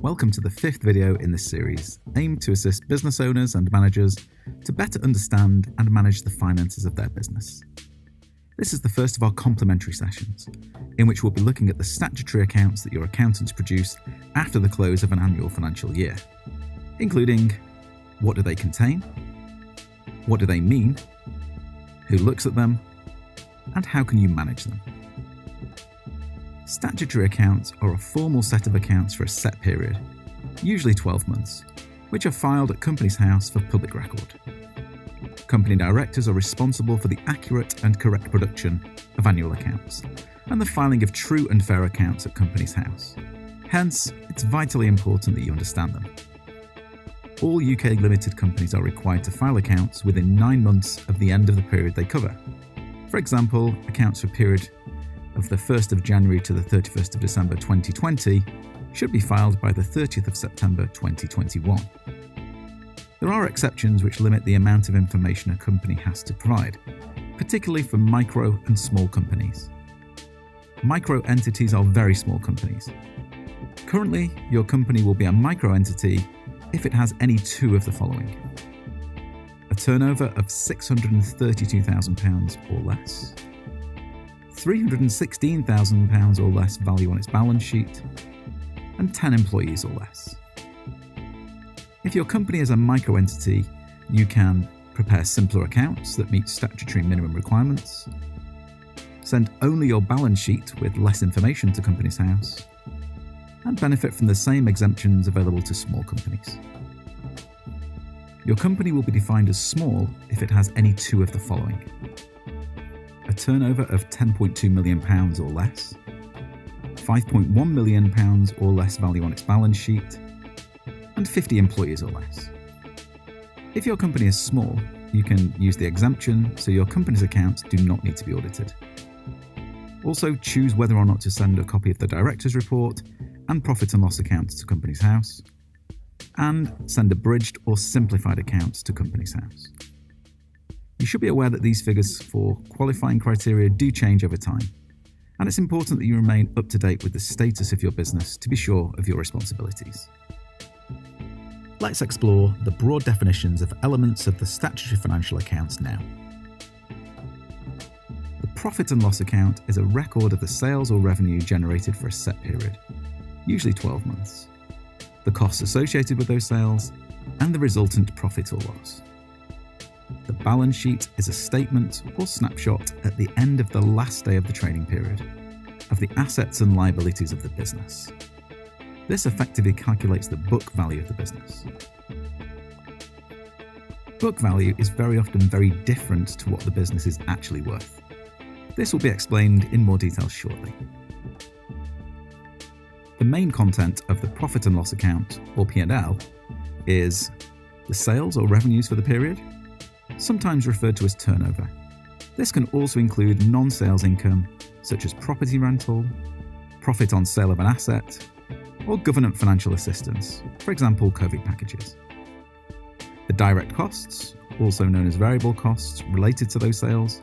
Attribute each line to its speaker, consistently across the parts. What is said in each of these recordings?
Speaker 1: Welcome to the fifth video in this series, aimed to assist business owners and managers to better understand and manage the finances of their business. This is the first of our complementary sessions, in which we'll be looking at the statutory accounts that your accountants produce after the close of an annual financial year, including what do they contain, what do they mean, who looks at them, and how can you manage them. Statutory accounts are a formal set of accounts for a set period, usually 12 months, which are filed at Companies House for public record. Company directors are responsible for the accurate and correct production of annual accounts and the filing of true and fair accounts at Companies House. Hence, it's vitally important that you understand them. All UK limited companies are required to file accounts within 9 months of the end of the period they cover. For example, accounts for a period of the 1st of January to the 31st of December 2020 should be filed by the 30th of September 2021. There are exceptions which limit the amount of information a company has to provide, particularly for micro and small companies. Micro entities are very small companies. Currently, your company will be a micro entity if it has any two of the following: a turnover of £632,000 or less, £316,000 or less value on its balance sheet, and 10 employees or less. If your company is a micro entity, you can prepare simpler accounts that meet statutory minimum requirements, send only your balance sheet with less information to Companies House, and benefit from the same exemptions available to small companies. Your company will be defined as small if it has any two of the following: a turnover of £10.2 million or less, £5.1 million or less value on its balance sheet, and 50 employees or less. If your company is small, you can use the exemption so your company's accounts do not need to be audited. Also, choose whether or not to send a copy of the director's report and profit and loss accounts to Companies House, and send abridged or simplified accounts to Companies House. You should be aware that these figures for qualifying criteria do change over time, and it's important that you remain up to date with the status of your business to be sure of your responsibilities. Let's explore the broad definitions of elements of the statutory financial accounts now. The profit and loss account is a record of the sales or revenue generated for a set period, usually 12 months, the costs associated with those sales, and the resultant profit or loss. The balance sheet is a statement or snapshot at the end of the last day of the trading period of the assets and liabilities of the business. This effectively calculates the book value of the business. Book value is very often very different to what the business is actually worth. This will be explained in more detail shortly. The main content of the profit and loss account, or P&L, is the sales or revenues for the period, sometimes referred to as turnover. This can also include non-sales income, such as property rental, profit on sale of an asset, or government financial assistance, for example, COVID packages. The direct costs, also known as variable costs related to those sales,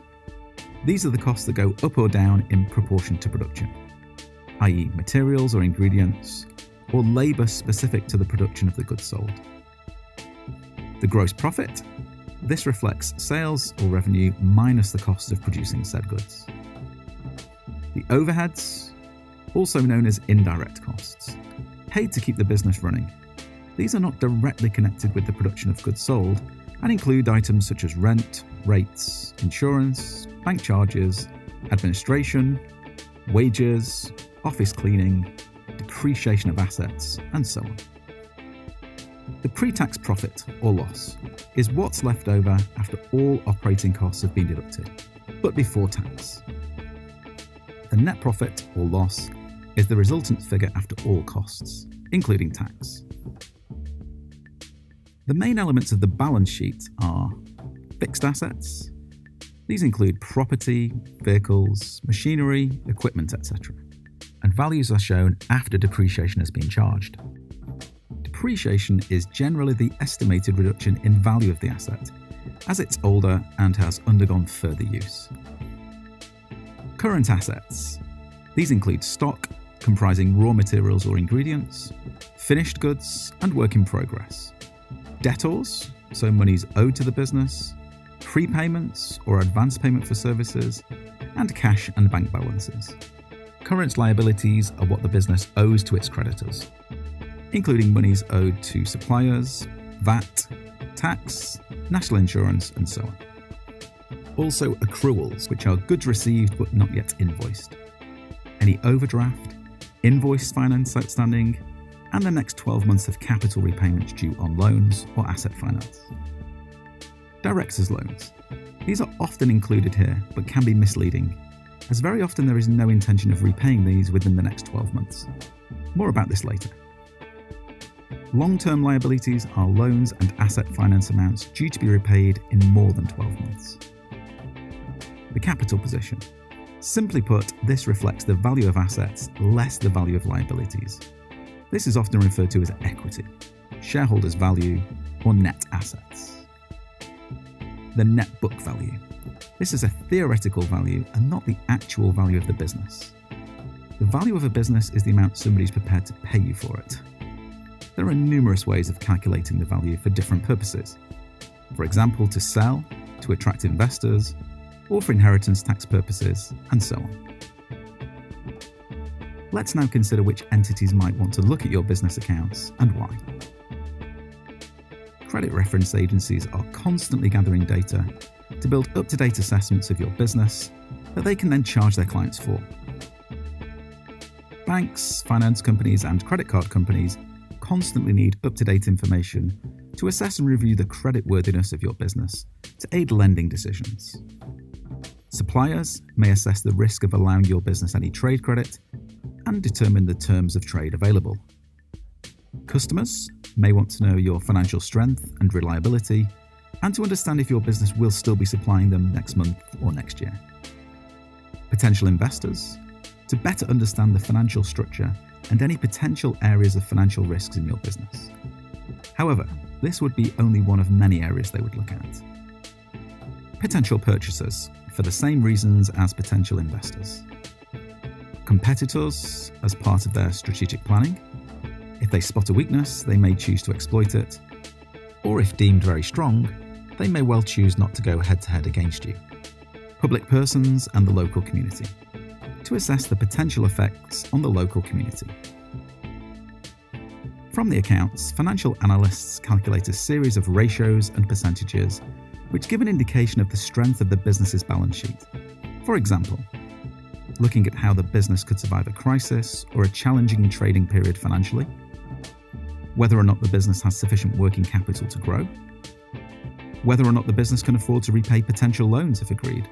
Speaker 1: these are the costs that go up or down in proportion to production, i.e. materials or ingredients, or labour specific to the production of the goods sold. The gross profit, this reflects sales or revenue minus the cost of producing said goods. The overheads, also known as indirect costs, paid to keep the business running. These are not directly connected with the production of goods sold and include items such as rent, rates, insurance, bank charges, administration, wages, office cleaning, depreciation of assets, and so on. The pre-tax profit or loss is what's left over after all operating costs have been deducted, but before tax. The net profit or loss is the resultant figure after all costs, including tax. The main elements of the balance sheet are fixed assets. These include property, vehicles, machinery, equipment, etc. And values are shown after depreciation has been charged. Depreciation is generally the estimated reduction in value of the asset, as it's older and has undergone further use. Current assets. These include stock, comprising raw materials or ingredients, finished goods, and work in progress. Debtors, so monies owed to the business, prepayments or advance payment for services, and cash and bank balances. Current liabilities are what the business owes to its creditors, including monies owed to suppliers, VAT, tax, national insurance, and so on. Also accruals, which are goods received but not yet invoiced. Any overdraft, invoice finance outstanding, and the next 12 months of capital repayments due on loans or asset finance. Directors' loans. These are often included here, but can be misleading, as very often there is no intention of repaying these within the next 12 months. More about this later. Long-term liabilities are loans and asset finance amounts due to be repaid in more than 12 months. The capital position. Simply put, this reflects the value of assets less the value of liabilities. This is often referred to as equity, shareholders' value, or net assets. The net book value. This is a theoretical value and not the actual value of the business. The value of a business is the amount somebody is prepared to pay you for it. There are numerous ways of calculating the value for different purposes. For example, to sell, to attract investors, or for inheritance tax purposes, and so on. Let's now consider which entities might want to look at your business accounts and why. Credit reference agencies are constantly gathering data to build up-to-date assessments of your business that they can then charge their clients for. Banks, finance companies, and credit card companies constantly need up-to-date information to assess and review the creditworthiness of your business to aid lending decisions. Suppliers may assess the risk of allowing your business any trade credit and determine the terms of trade available. Customers may want to know your financial strength and reliability and to understand if your business will still be supplying them next month or next year. Potential investors, to better understand the financial structure and any potential areas of financial risks in your business. However, this would be only one of many areas they would look at. Potential purchasers, for the same reasons as potential investors. Competitors, as part of their strategic planning. If they spot a weakness, they may choose to exploit it. Or if deemed very strong, they may well choose not to go head-to-head against you. Public persons and the local community, to assess the potential effects on the local community. From the accounts, financial analysts calculate a series of ratios and percentages which give an indication of the strength of the business's balance sheet. For example, looking at how the business could survive a crisis or a challenging trading period financially, whether or not the business has sufficient working capital to grow, whether or not the business can afford to repay potential loans if agreed,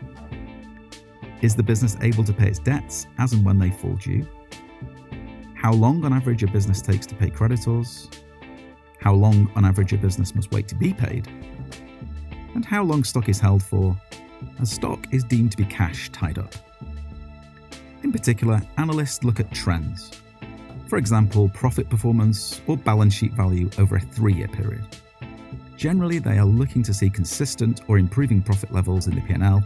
Speaker 1: is the business able to pay its debts as and when they fall due, how long on average a business takes to pay creditors, how long on average a business must wait to be paid, and how long stock is held for, as stock is deemed to be cash tied up. In particular, analysts look at trends. For example, profit performance or balance sheet value over a 3-year period. Generally, they are looking to see consistent or improving profit levels in the P&L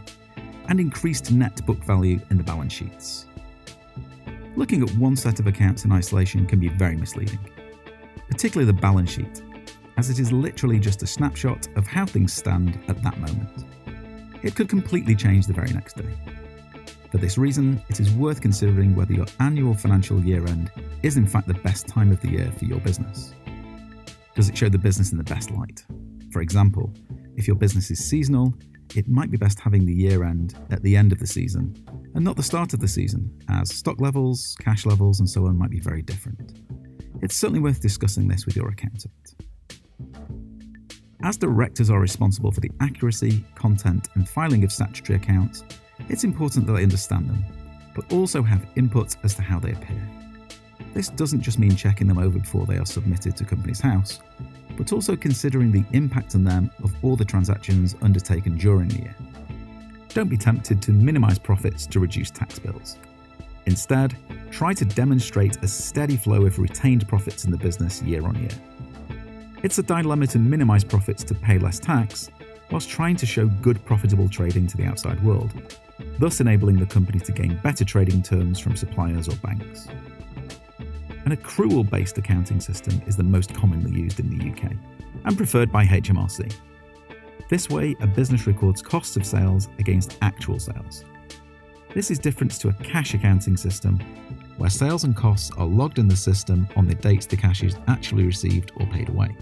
Speaker 1: and increased net book value in the balance sheets. Looking at one set of accounts in isolation can be very misleading, particularly the balance sheet, as it is literally just a snapshot of how things stand at that moment. It could completely change the very next day. For this reason, it is worth considering whether your annual financial year-end is in fact the best time of the year for your business. Does it show the business in the best light? For example, if your business is seasonal, it might be best having the year-end at the end of the season and not the start of the season, as stock levels, cash levels, and so on might be very different. It's certainly worth discussing this with your accountant. As directors are responsible for the accuracy, content, and filing of statutory accounts, it's important that they understand them, but also have input as to how they appear. This doesn't just mean checking them over before they are submitted to Companies House, but also considering the impact on them of all the transactions undertaken during the year. Don't be tempted to minimise profits to reduce tax bills. Instead, try to demonstrate a steady flow of retained profits in the business year on year. It's a dilemma to minimise profits to pay less tax, whilst trying to show good profitable trading to the outside world, thus enabling the company to gain better trading terms from suppliers or banks. An accrual-based accounting system is the most commonly used in the UK and preferred by HMRC. This way, a business records costs of sales against actual sales. This is different to a cash accounting system, where sales and costs are logged in the system on the dates the cash is actually received or paid away.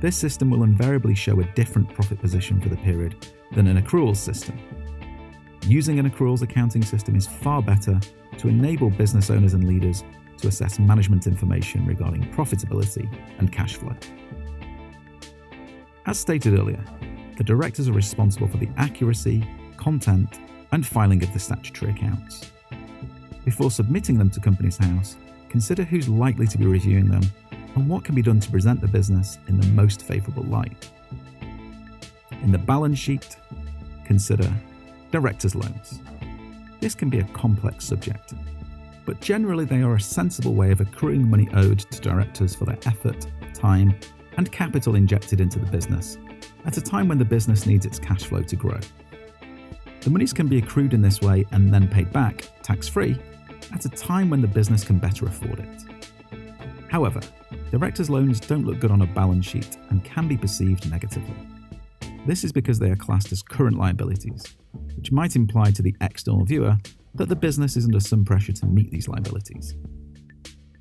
Speaker 1: This system will invariably show a different profit position for the period than an accruals system. Using an accruals accounting system is far better to enable business owners and leaders to assess management information regarding profitability and cash flow. As stated earlier, the directors are responsible for the accuracy, content, and filing of the statutory accounts. Before submitting them to Companies House, consider who's likely to be reviewing them and what can be done to present the business in the most favourable light. In the balance sheet, consider directors' loans. This can be a complex subject, but generally they are a sensible way of accruing money owed to directors for their effort, time, and capital injected into the business at a time when the business needs its cash flow to grow. The monies can be accrued in this way and then paid back, tax-free, at a time when the business can better afford it. However, directors' loans don't look good on a balance sheet and can be perceived negatively. This is because they are classed as current liabilities, which might imply to the external viewer that the business is under some pressure to meet these liabilities.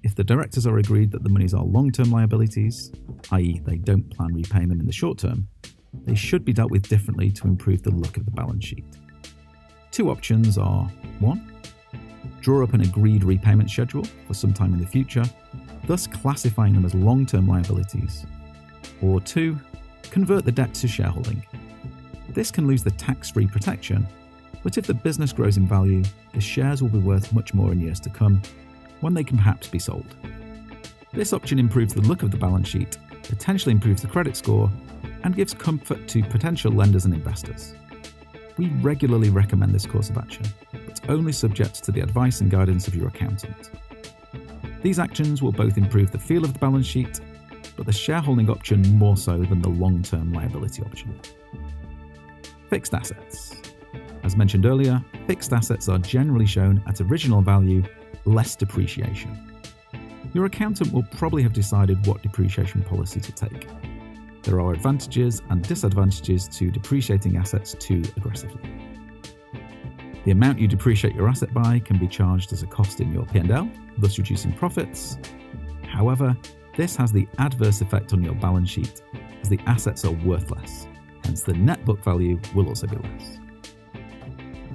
Speaker 1: If the directors are agreed that the monies are long-term liabilities, i.e. they don't plan repaying them in the short term, they should be dealt with differently to improve the look of the balance sheet. Two options are: 1. Draw up an agreed repayment schedule for some time in the future, thus classifying them as long-term liabilities. Or 2. Convert the debt to shareholding. This can lose the tax-free protection, but if the business grows in value, the shares will be worth much more in years to come, when they can perhaps be sold. This option improves the look of the balance sheet, potentially improves the credit score, and gives comfort to potential lenders and investors. We regularly recommend this course of action, but only subject to the advice and guidance of your accountant. These actions will both improve the feel of the balance sheet, but the shareholding option more so than the long-term liability option. Fixed assets. As mentioned earlier, fixed assets are generally shown at original value, less depreciation. Your accountant will probably have decided what depreciation policy to take. There are advantages and disadvantages to depreciating assets too aggressively. The amount you depreciate your asset by can be charged as a cost in your P&L, thus reducing profits. However, this has the adverse effect on your balance sheet as the assets are worth less, hence the net book value will also be less.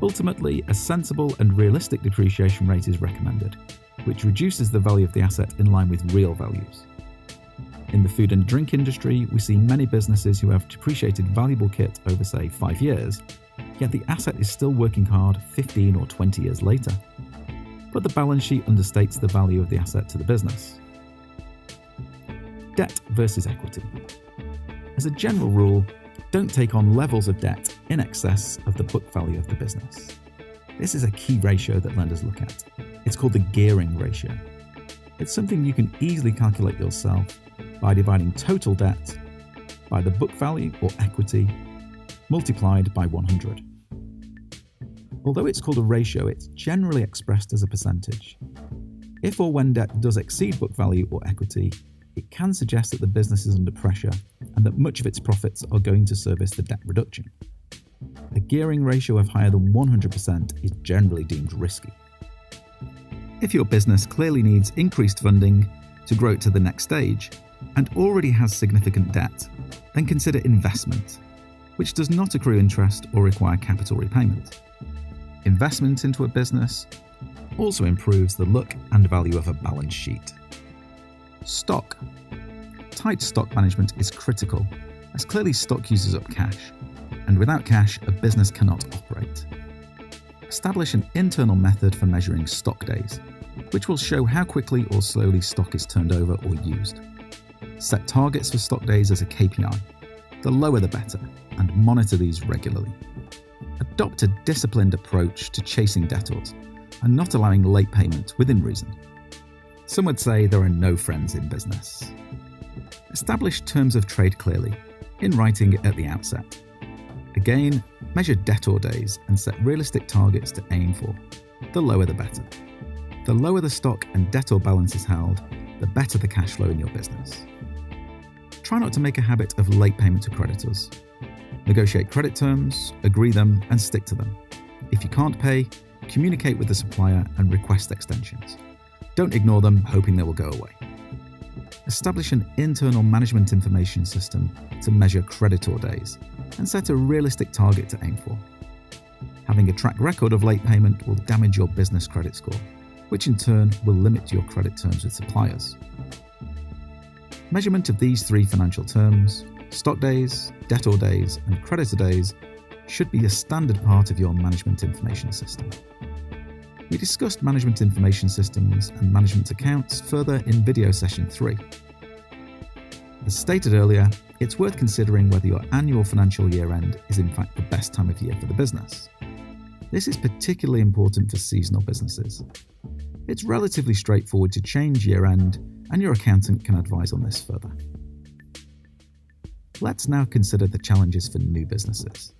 Speaker 1: Ultimately, a sensible and realistic depreciation rate is recommended, which reduces the value of the asset in line with real values. In the food and drink industry, we see many businesses who have depreciated valuable kit over, say, 5 years, yet the asset is still working hard 15 or 20 years later. But the balance sheet understates the value of the asset to the business. Debt versus equity. As a general rule, don't take on levels of debt in excess of the book value of the business. This is a key ratio that lenders look at. It's called the gearing ratio. It's something you can easily calculate yourself by dividing total debt by the book value or equity multiplied by 100. Although it's called a ratio, it's generally expressed as a percentage. If or when debt does exceed book value or equity, it can suggest that the business is under pressure and that much of its profits are going to service the debt reduction. A gearing ratio of higher than 100% is generally deemed risky. If your business clearly needs increased funding to grow it to the next stage and already has significant debt, then consider investment, which does not accrue interest or require capital repayment. Investment into a business also improves the look and value of a balance sheet. Stock. Tight stock management is critical, as clearly stock uses up cash, and without cash, a business cannot operate. Establish an internal method for measuring stock days, which will show how quickly or slowly stock is turned over or used. Set targets for stock days as a KPI, the lower the better, and monitor these regularly. Adopt a disciplined approach to chasing debtors and not allowing late payment within reason. Some would say there are no friends in business. Establish terms of trade clearly, in writing at the outset. Again, measure debtor days and set realistic targets to aim for, the lower the better. The lower the stock and debtor balances held, the better the cash flow in your business. Try not to make a habit of late payment to creditors. Negotiate credit terms, agree them, and stick to them. If you can't pay, communicate with the supplier and request extensions. Don't ignore them, hoping they will go away. Establish an internal management information system to measure creditor days and set a realistic target to aim for. Having a track record of late payment will damage your business credit score, which in turn will limit your credit terms with suppliers. Measurement of these three financial terms, stock days, debtor days, and creditor days, should be a standard part of your management information system. We discussed management information systems and management accounts further in video session 3. As stated earlier, it's worth considering whether your annual financial year end is in fact the best time of year for the business. This is particularly important for seasonal businesses. It's relatively straightforward to change year end, and your accountant can advise on this further. Let's now consider the challenges for new businesses.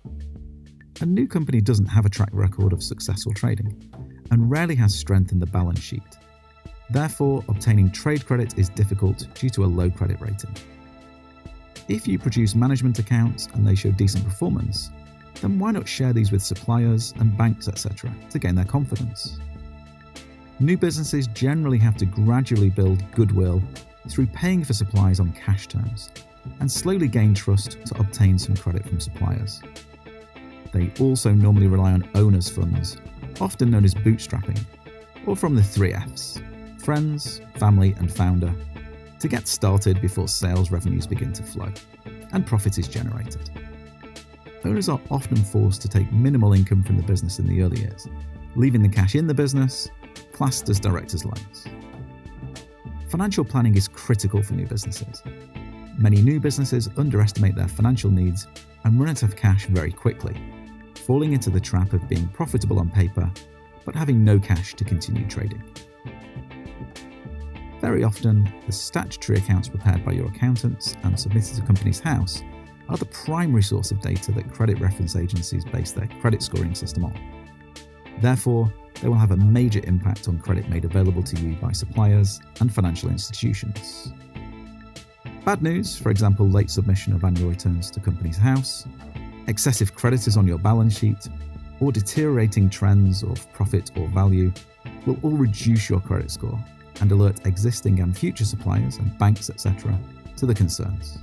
Speaker 1: A new company doesn't have a track record of successful trading and rarely has strength in the balance sheet. Therefore, obtaining trade credit is difficult due to a low credit rating. If you produce management accounts and they show decent performance, then why not share these with suppliers and banks, etc., to gain their confidence? New businesses generally have to gradually build goodwill through paying for supplies on cash terms and slowly gain trust to obtain some credit from suppliers. They also normally rely on owners' funds, often known as bootstrapping, or from the 3 Fs, friends, family, and founder, to get started before sales revenues begin to flow and profit is generated. Owners are often forced to take minimal income from the business in the early years, leaving the cash in the business, classed as directors' loans. Financial planning is critical for new businesses. Many new businesses underestimate their financial needs and run out of cash very quickly, falling into the trap of being profitable on paper, but having no cash to continue trading. Very often, the statutory accounts prepared by your accountants and submitted to Companies House are the primary source of data that credit reference agencies base their credit scoring system on. Therefore, they will have a major impact on credit made available to you by suppliers and financial institutions. Bad news, for example, late submission of annual returns to Companies House, excessive creditors on your balance sheet, or deteriorating trends of profit or value will all reduce your credit score and alert existing and future suppliers and banks, etc., to the concerns.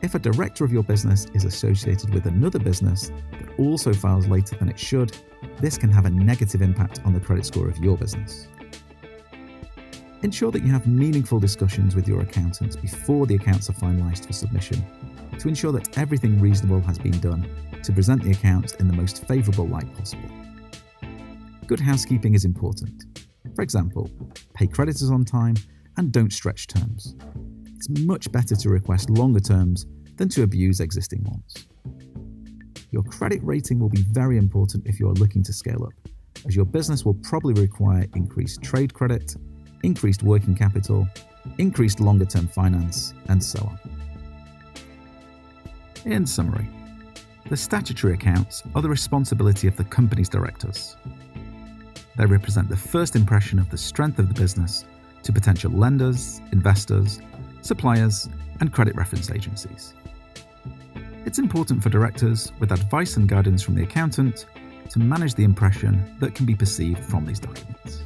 Speaker 1: If a director of your business is associated with another business that also files later than it should, this can have a negative impact on the credit score of your business. Ensure that you have meaningful discussions with your accountants before the accounts are finalised for submission to ensure that everything reasonable has been done to present the accounts in the most favourable light possible. Good housekeeping is important. For example, pay creditors on time and don't stretch terms. It's much better to request longer terms than to abuse existing ones. Your credit rating will be very important if you are looking to scale up, as your business will probably require increased trade credit, increased working capital, increased longer-term finance, and so on. In summary, the statutory accounts are the responsibility of the company's directors. They represent the first impression of the strength of the business to potential lenders, investors, suppliers, and credit reference agencies. It's important for directors, with advice and guidance from the accountant, to manage the impression that can be perceived from these documents.